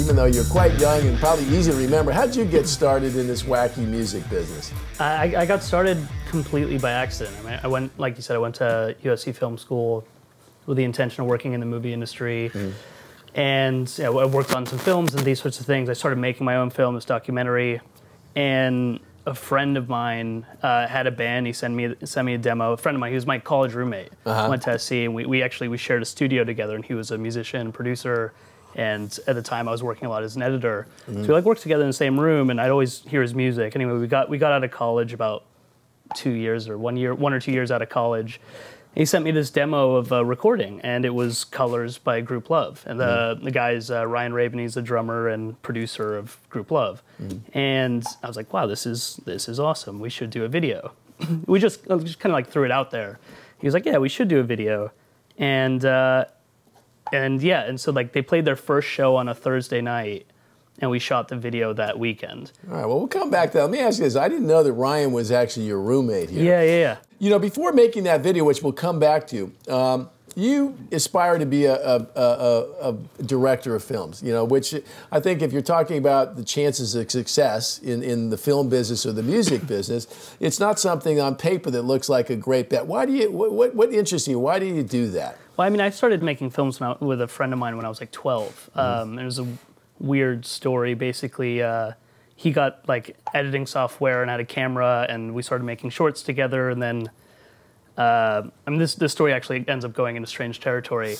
even though you're quite young and probably easy to remember, how'd you get started in this wacky music business? I got started completely by accident. I mean, I went, like you said, I went to USC Film School with the intention of working in the movie industry. And I worked on some films and these sorts of things. I started making my own film, this documentary, and a friend of mine had a band. He sent me a demo. A friend of mine, he was my college roommate, went to SC, and we shared a studio together. And he was a musician, producer, and at the time I was working a lot as an editor. So we worked together in the same room, and I'd always hear his music. Anyway, we got out of college about 2 years or 1 or 2 years out of college. He sent me this demo of a recording, and it was Colors by Grouplove. And the guy's Ryan Raven, he's the drummer and producer of Grouplove. And I was like, wow, this is awesome. We should do a video. we just kind of like threw it out there. He was like, yeah, we should do a video. And so like they played their first show on a Thursday night, and we shot the video that weekend. All right, well, we'll come back to that. Let me ask you this. I didn't know that Ryan was actually your roommate here. Yeah. You know, before making that video, which we'll come back to, you aspire to be a director of films, you know, which I think if you're talking about the chances of success in the film business or the music business, it's not something on paper that looks like a great bet. Why do you, what interests you? Why do you do that? Well, I mean, I started making films with a friend of mine when I was like 12. It was a weird story. Basically, he got like editing software and had a camera, and we started making shorts together. And then, I mean, this story actually ends up going into strange territory.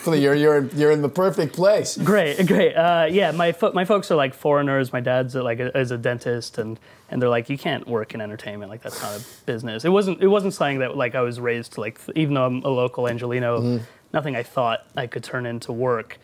you're in the perfect place. Great. Yeah, my folks are like foreigners. My dad's is a dentist, and they're like, you can't work in entertainment. Like, that's not a business. It wasn't something that like I was raised to, like, even though I'm a local Angelino, nothing I thought I could turn into work.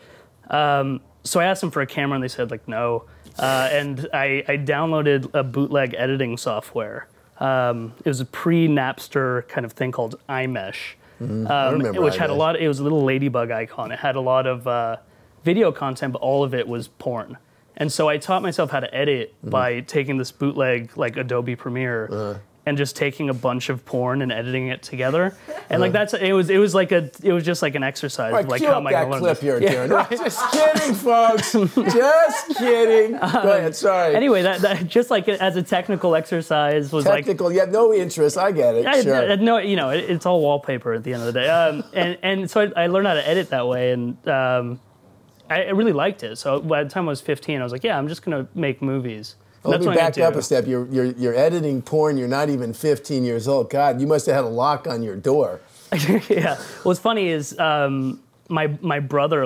So I asked them for a camera, and they said like no. And I downloaded a bootleg editing software. It was a pre-Napster kind of thing called iMesh, which had it was a little ladybug icon. It had a lot of video content, but all of it was porn. And so I taught myself how to edit by taking this bootleg, like Adobe Premiere, and just taking a bunch of porn and editing it together. And like it was just like an exercise. Right, of like cue how up am I gonna that learn clip here, this? Darren. No, just kidding, folks. Just kidding. Go ahead, sorry. Anyway, that just like as a technical exercise was technical, you have no interest. I get it. Sure. No, you know, it's all wallpaper at the end of the day. And so I learned how to edit that way, and I really liked it. So by the time I was 15, I was like, yeah, I'm just gonna make movies. Let me back up a step. You're editing porn. You're not even 15 years old. God, you must have had a lock on your door. Yeah. What's funny is my brother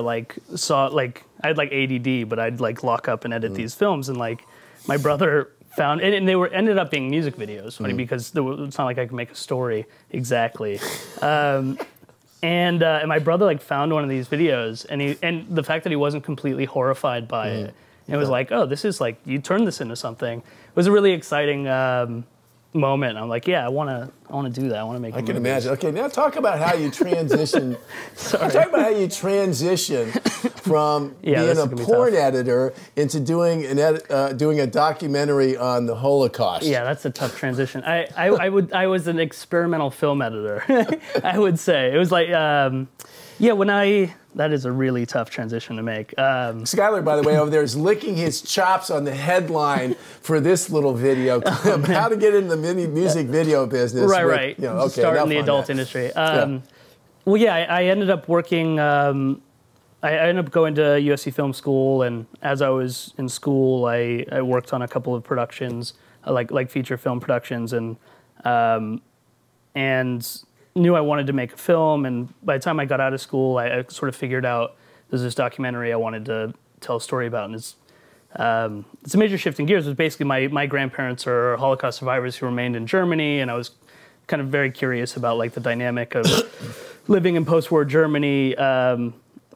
saw I had like ADD, but I'd like lock up and edit these films, and like my brother found and they ended up being music videos. Funny because it's not like I could make a story exactly. And my brother like found one of these videos, and the fact that he wasn't completely horrified by it. And it was like, oh, this is like, you turned this into something. It was a really exciting moment. I'm like, yeah, I want to do that. I want to make. I can imagine. Okay, now talk about how you transition. Talk about how you transition from being a porn editor into doing doing a documentary on the Holocaust. Yeah, that's a tough transition. I was an experimental film editor. I would say it was like, that is a really tough transition to make. Skylar, by the way, over there is licking his chops on the headline for this little video clip, how to get into the music video business. Right. You know, okay, start in the adult industry. Well, yeah, I ended up working, I ended up going to USC Film School, and as I was in school, I worked on a couple of productions, like feature film productions, and knew I wanted to make a film, and by the time I got out of school, I sort of figured out there's this documentary I wanted to tell a story about, and it's a major shift in gears. It was basically my grandparents are Holocaust survivors who remained in Germany, and I was kind of very curious about like the dynamic of living in post-war Germany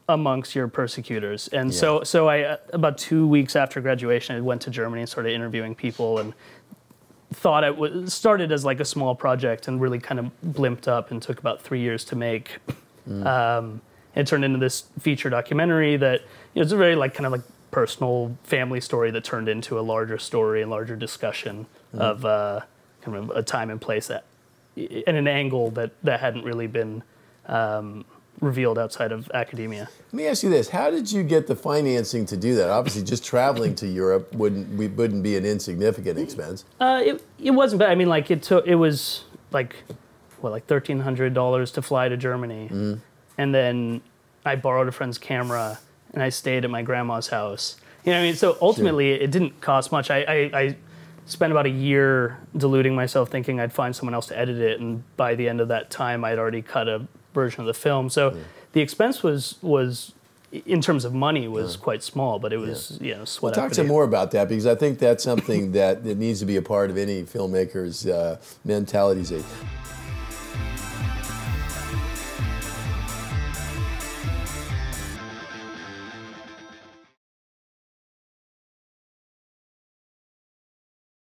amongst your persecutors. And so I about 2 weeks after graduation, I went to Germany and started interviewing people, and thought it started as like a small project and really kind of blimped up and took about 3 years to make. It turned into this feature documentary that, you know, it's a very like kind of like personal family story that turned into a larger story and larger discussion of kind of a time and place that, and an angle that hadn't really been revealed outside of academia. Let me ask you this: how did you get the financing to do that? Obviously, just traveling to Europe wouldn't be an insignificant expense. It wasn't bad. I mean, like it was like $1,300 to fly to Germany, and then I borrowed a friend's camera and I stayed at my grandma's house. You know what I mean? So ultimately, it didn't cost much. I spent about a year deluding myself, thinking I'd find someone else to edit it, and by the end of that time, I'd already cut a version of the film. So the expense was in terms of money was quite small, but it was sweat Talk some more about that, because I think that's something that needs to be a part of any filmmaker's mentality.